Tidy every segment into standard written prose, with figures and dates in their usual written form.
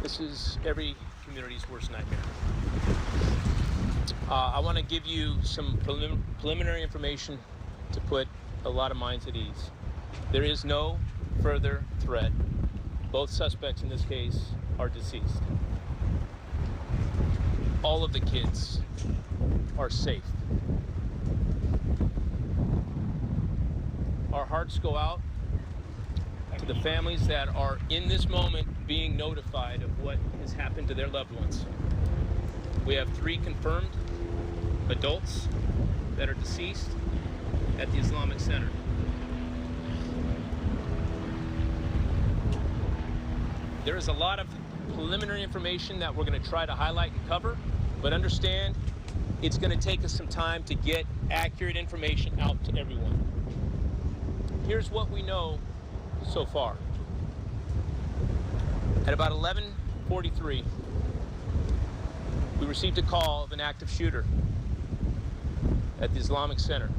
This is every community's worst nightmare. I want to give you some preliminary information to put a lot of minds at ease. There is no further threat. Both suspects in this case are deceased. All of the kids are safe. Our hearts go out to the families that are in this moment being notified of what has happened to their loved ones. We have 3 confirmed adults that are deceased at the Islamic Center. There is a lot of preliminary information that we're going to try to highlight and cover, but understand it's going to take us some time to get accurate information out to everyone. Here's what we know so far. At about 11:43, we received a call of an active shooter at the Islamic Center.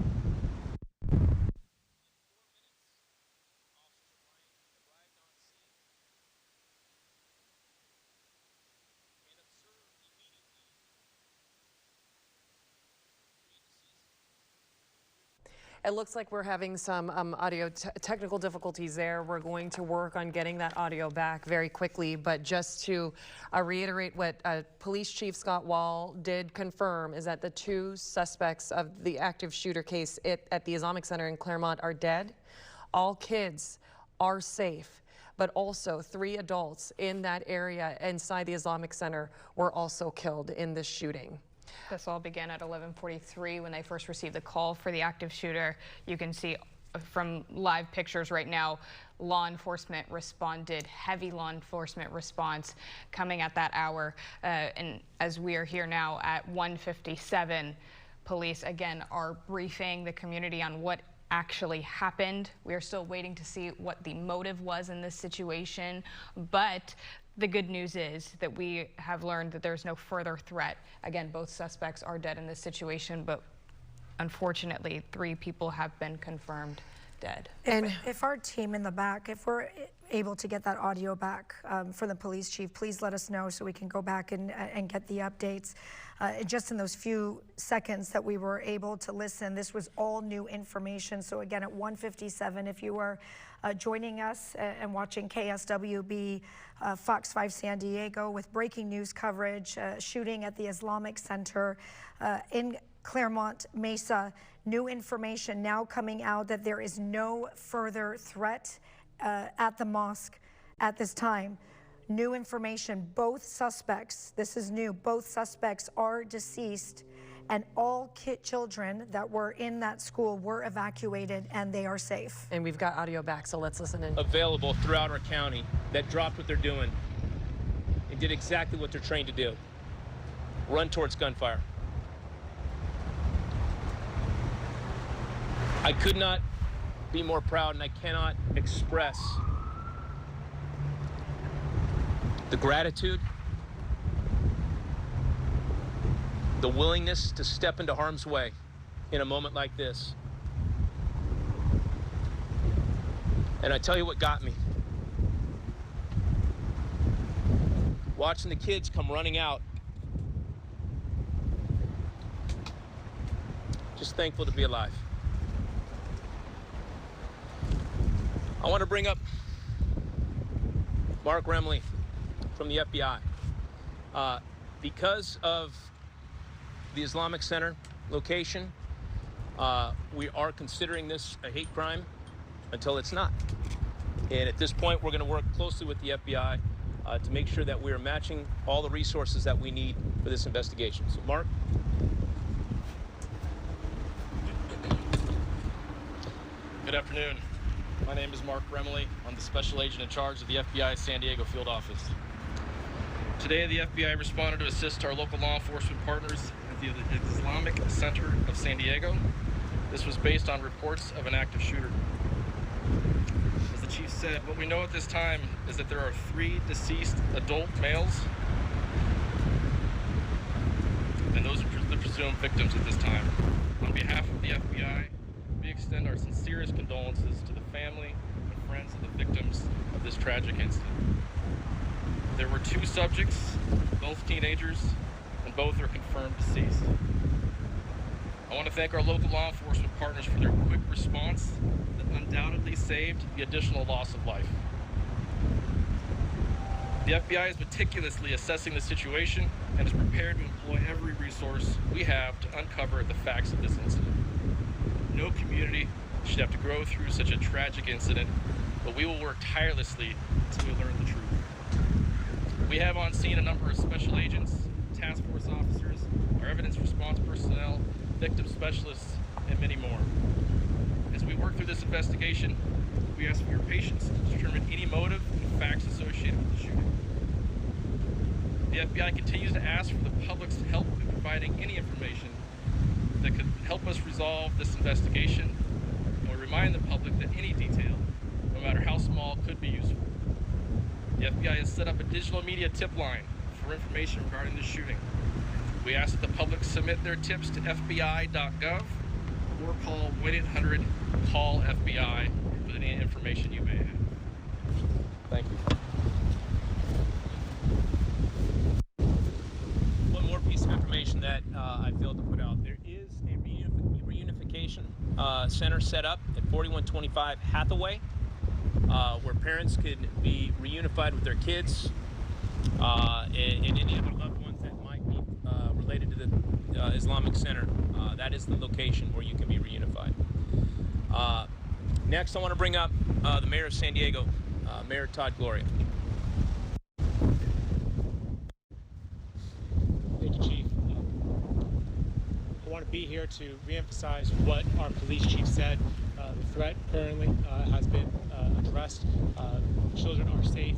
It looks like we're having some audio technical difficulties there. We're going to work on getting that audio back very quickly, but just to reiterate what Police Chief Scott Wall did confirm is that the 2 suspects of the active shooter case at the Islamic Center in Claremont are dead. All kids are safe, but also 3 adults in that area inside the Islamic Center were also killed in this shooting. This all began at 11:43 when they first received the call for the active shooter. You can see from live pictures right now, law enforcement responded, heavy law enforcement response coming at that hour. And as we are here now at 1:57, police again are briefing the community on what actually happened. We are still waiting to see what the motive was in this situation, but the good news is that we have learned that there's no further threat. Again, both suspects are dead in this situation, but unfortunately, 3 people have been confirmed dead. And if our team in the back, if we're able to get that audio back from the police chief, please let us know so we can go back and get the updates. Just in those few seconds that we were able to listen, this was all new information. So again, at 1:57, if you are joining us and watching KSWB Fox 5 San Diego with breaking news coverage, shooting at the Islamic Center in Claremont Mesa, new information now coming out that there is no further threat at the mosque at this time. New information, both suspects, this is new, both suspects are deceased, and all children that were in that school were evacuated and they are safe. And we've got audio back, so let's listen in. Available throughout our county that dropped what they're doing and did exactly what they're trained to do. Run towards gunfire. I could not be more proud, and I cannot express the gratitude, the willingness to step into harm's way in a moment like this. And I tell you what got me. Watching the kids come running out. Just thankful to be alive. I want to bring up Mark Remley from the FBI. Because of the Islamic Center location, we are considering this a hate crime until it's not. And at this point, we're going to work closely with the FBI to make sure that we are matching all the resources that we need for this investigation. So, Mark? Good afternoon. My name is Mark Remley. I'm the special agent in charge of the FBI San Diego field office. Today, the FBI responded to assist our local law enforcement partners at the Islamic Center of San Diego. This was based on reports of an active shooter. As the chief said, what we know at this time is that there are 3 deceased adult males, and those are the presumed victims at this time. On behalf of the FBI, we extend our sincerest condolences to the family and friends of the victims of this tragic incident. There were 2 subjects, both teenagers, and both are confirmed deceased. I want to thank our local law enforcement partners for their quick response that undoubtedly saved the additional loss of life. The FBI is meticulously assessing the situation and is prepared to employ every resource we have to uncover the facts of this incident. No community should have to go through such a tragic incident, but we will work tirelessly until we learn the truth. We have on scene a number of special agents, task force officers, our evidence response personnel, victim specialists, and many more. As we work through this investigation, we ask for your patience to determine any motive and facts associated with the shooting. The FBI continues to ask for the public's help in providing any information that could help us resolve this investigation, and we remind the public that any detail, no matter how small, could be useful. The FBI has set up a digital media tip line for information regarding the shooting. We ask that the public submit their tips to FBI.gov or call 1-800-CALL-FBI with any information you may have. Thank you. One more piece of information that I failed to put out. There is a reunification center set up at 4125 Hathaway, where parents could be reunified with their kids and any other loved ones that might be related to the Islamic Center. That is the location where you can be reunified. Next, I want to bring up the Mayor of San Diego, Mayor Todd Gloria. Thank you, Chief. I want to be here to reemphasize what our police chief said. The threat currently has been addressed. Children are safe,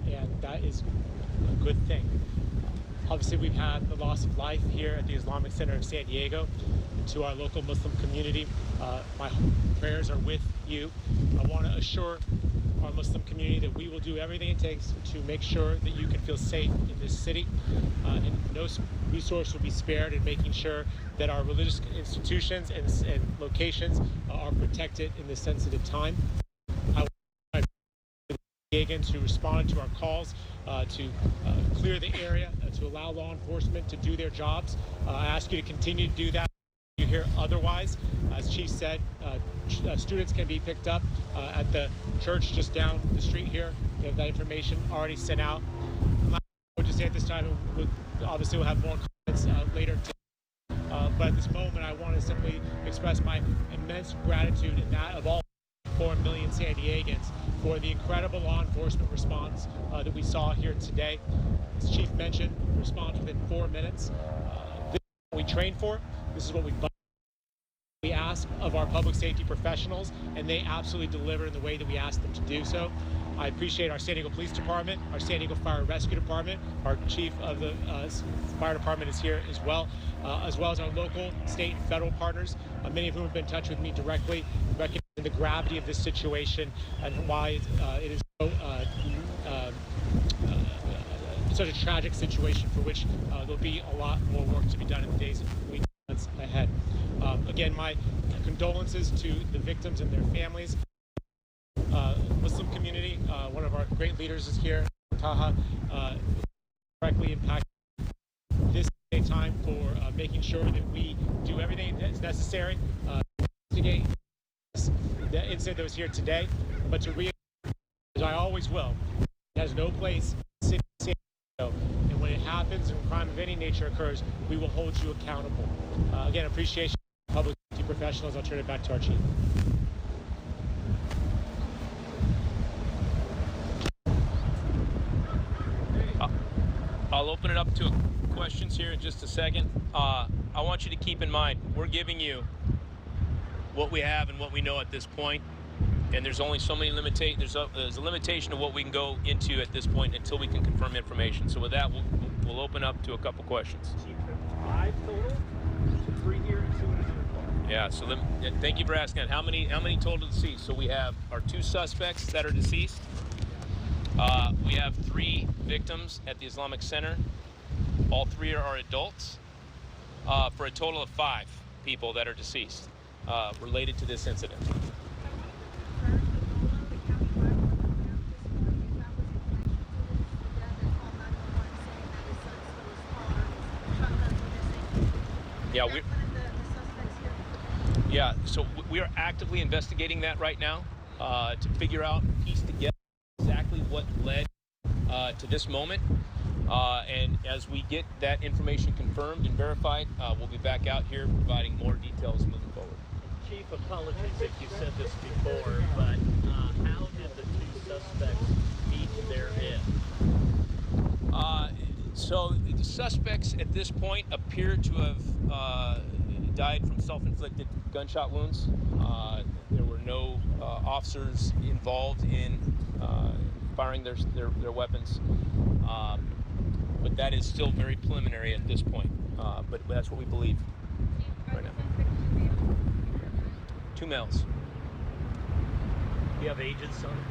and that is a good thing. Obviously, we've had the loss of life here at the Islamic Center of San Diego. To our local Muslim community, my prayers are with you. I want to assure our Muslim community that we will do everything it takes to make sure that you can feel safe in this city, and no resource will be spared in making sure that our religious institutions and locations are protected in this sensitive time. I want to respond to our calls to clear the area, to allow law enforcement to do their jobs. I ask you to continue to do that. You hear otherwise, as Chief said, students can be picked up at the church just down the street here. We have that information already sent out. I would just say at this time, obviously we'll have more comments later today. But at this moment, I want to simply express my immense gratitude and that of all 4 million San Diegans for the incredible law enforcement response that we saw here today. As Chief mentioned, response within 4 minutes. This is what we train for. This is what we ask of our public safety professionals, and they absolutely deliver in the way that we ask them to do so. I appreciate our San Diego Police Department, our San Diego Fire Rescue Department, our Chief of the Fire Department is here as well as our local, state, and federal partners, many of whom have been in touch with me directly, recognizing the gravity of this situation and why it is so such a tragic situation for which there'll be a lot more work to be done in the days and weeks ahead. Again, my condolences to the victims and their families. Muslim community, one of our great leaders is here, Taha, directly impacted. This is a time for making sure that we do everything that's necessary to investigate the incident that was here today, but to reassure, as I always will, it has no place in San Diego, and when it happens and crime of any nature occurs, we will hold you accountable. Again, appreciation to public safety professionals. I'll turn it back to our chief. I'll open it up to questions here in just a second. I want you to keep in mind, we're giving you what we have and what we know at this point, and there's only so many limitations. There's a limitation of what we can go into at this point until we can confirm information. So with that, we'll open up to a couple questions. 5 total, 3 here and 2 in the report. Yeah. So thank you for asking that. How many total deceased? So we have our 2 suspects that are deceased. We have 3 victims at the Islamic Center. All 3 are adults, for a total of 5 people that are deceased related to this incident. Yeah, yeah. So we are actively investigating that right now to figure out, piece together exactly what led to this moment. And as we get that information confirmed and verified, we'll be back out here providing more details moving forward. Chief, apologies if you said this before, but how did the two suspects meet their end? So the suspects at this point appear to have died from self-inflicted gunshot wounds. There were no officers involved in firing their weapons. But that is still very preliminary at this point. But that's what we believe right now. 2 males. Do you have ages on them?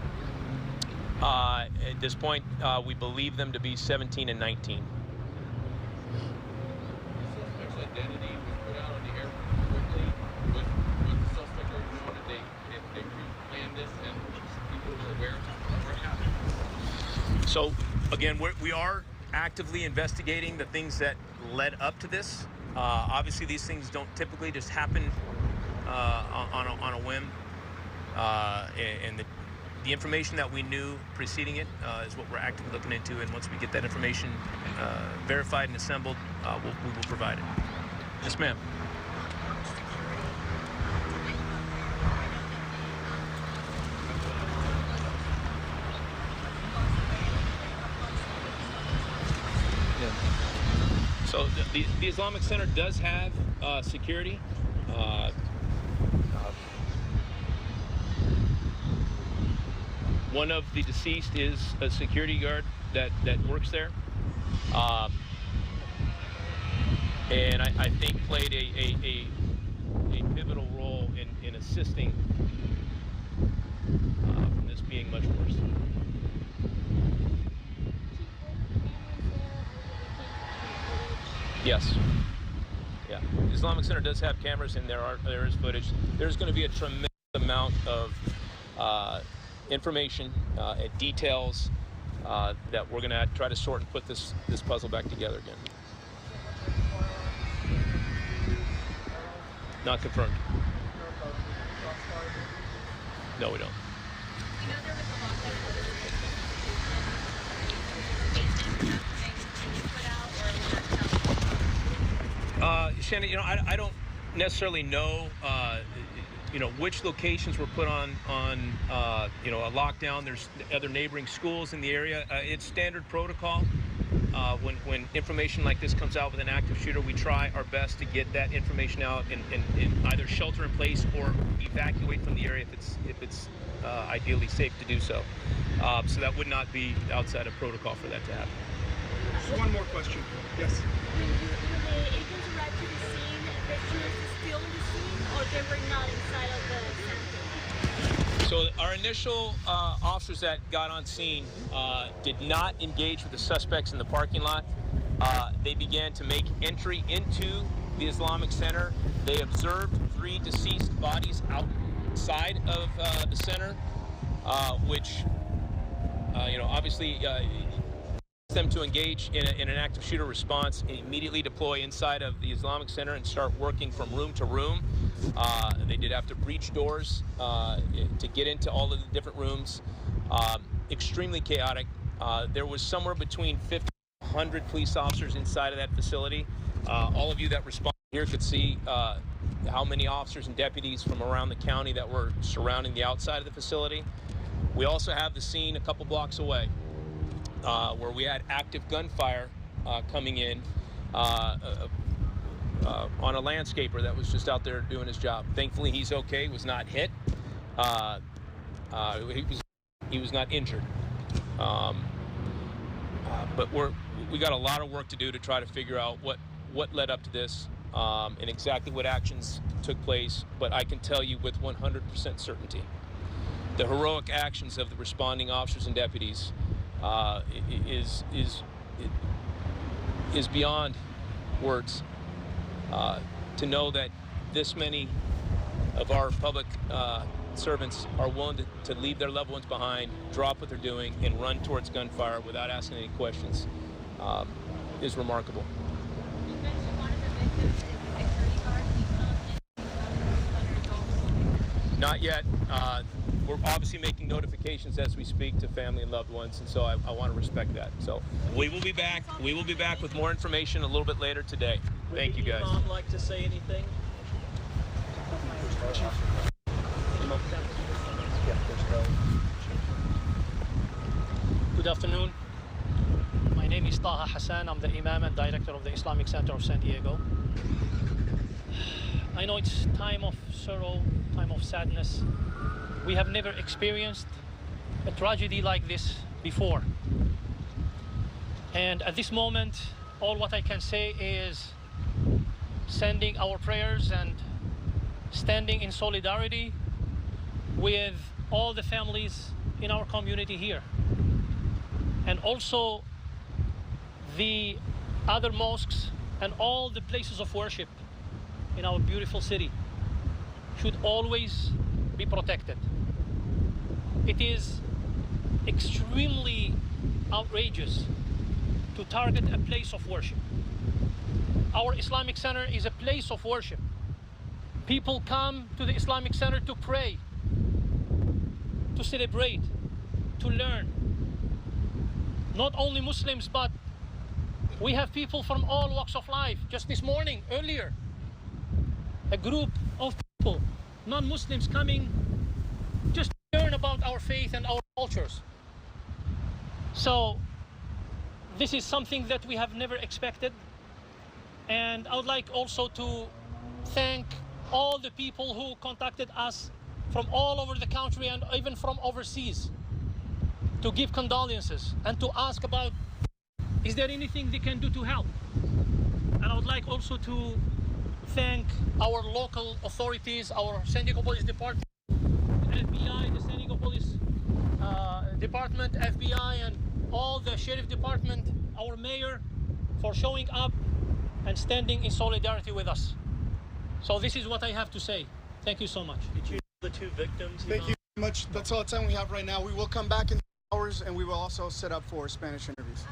At this point, we believe them to be 17 and 19. Suspect's identity was put out on the air quickly. Was the suspect already known that they planned this and people were aware of what happened? So again, we are actively investigating the things that led up to this. Obviously, these things don't typically just happen on a whim. And the information that we knew preceding it is what we're actively looking into. And once we get that information verified and assembled, we will provide it. Yes, ma'am. So the Islamic Center does have security. One of the deceased is a security guard that works there, and I think played a pivotal role in assisting from this being much worse. Yes. Yeah. The Islamic Center does have cameras, and there is footage. There's going to be a tremendous amount of information and details that we're going to try to sort and put this puzzle back together again. Not confirmed. No, we don't. Shannon, I don't necessarily know, which locations were put on a lockdown. There's other neighboring schools in the area. It's standard protocol. When information like this comes out with an active shooter, we try our best to get that information out and either shelter in place or evacuate from the area if it's ideally safe to do so. So that would not be outside of protocol for that to happen. Just one more question. Yes. When the agents arrived to the scene, the shooters were still in the scene, or they were not inside of the center? So our initial officers that got on scene did not engage with the suspects in the parking lot. They began to make entry into the Islamic Center. They observed 3 deceased bodies outside of the center, which, obviously them to engage in an active shooter response, immediately deploy inside of the Islamic Center and start working from room to room. They did have to breach doors to get into all of the different rooms. Extremely chaotic. There was somewhere between 50 and 100 police officers inside of that facility. All of you that responded here could see how many officers and deputies from around the county that were surrounding the outside of the facility. We also have the scene a couple blocks away, where we had active gunfire coming in on a landscaper that was just out there doing his job. Thankfully, he's okay. Was not hit. He was not injured. But we got a lot of work to do to try to figure out what led up to this and exactly what actions took place. But I can tell you with 100% certainty, the heroic actions of the responding officers and deputies is beyond words. To know that this many of our public servants are willing to leave their loved ones behind, drop what they're doing, and run towards gunfire without asking any questions is remarkable. You mentioned one of the victims is Not yet. We're obviously making notifications as we speak to family and loved ones, and so I want to respect that. So we will be back. We will be back with more information a little bit later today. Thank you, guys. Would the imam like to say anything? Good afternoon. My name is Taha Hassan. I'm the Imam and Director of the Islamic Center of San Diego. I know it's time of sorrow, time of sadness. We have never experienced a tragedy like this before. And at this moment, all what I can say is sending our prayers and standing in solidarity with all the families in our community here. And also the other mosques and all the places of worship in our beautiful city should always be protected. It is extremely outrageous to target a place of worship. Our Islamic Center is a place of worship. People come to the Islamic Center to pray, to celebrate, to learn. Not only Muslims, but we have people from all walks of life. Just this morning, earlier, a group of people, non-Muslims, coming just to learn about our faith and our cultures. So this is something that we have never expected. And I would like also to thank all the people who contacted us from all over the country and even from overseas to give condolences and to ask about, is there anything they can do to help? And I would like also to thank our local authorities, our San Diego Police Department, FBI, the San Diego Police Department, FBI, and all the Sheriff Department, our mayor, for showing up and standing in solidarity with us. So this is what I have to say. Thank you so much. Did you know the two victims? Thank you very much. That's all the time we have right now. We will come back in hours, and we will also set up for Spanish interviews.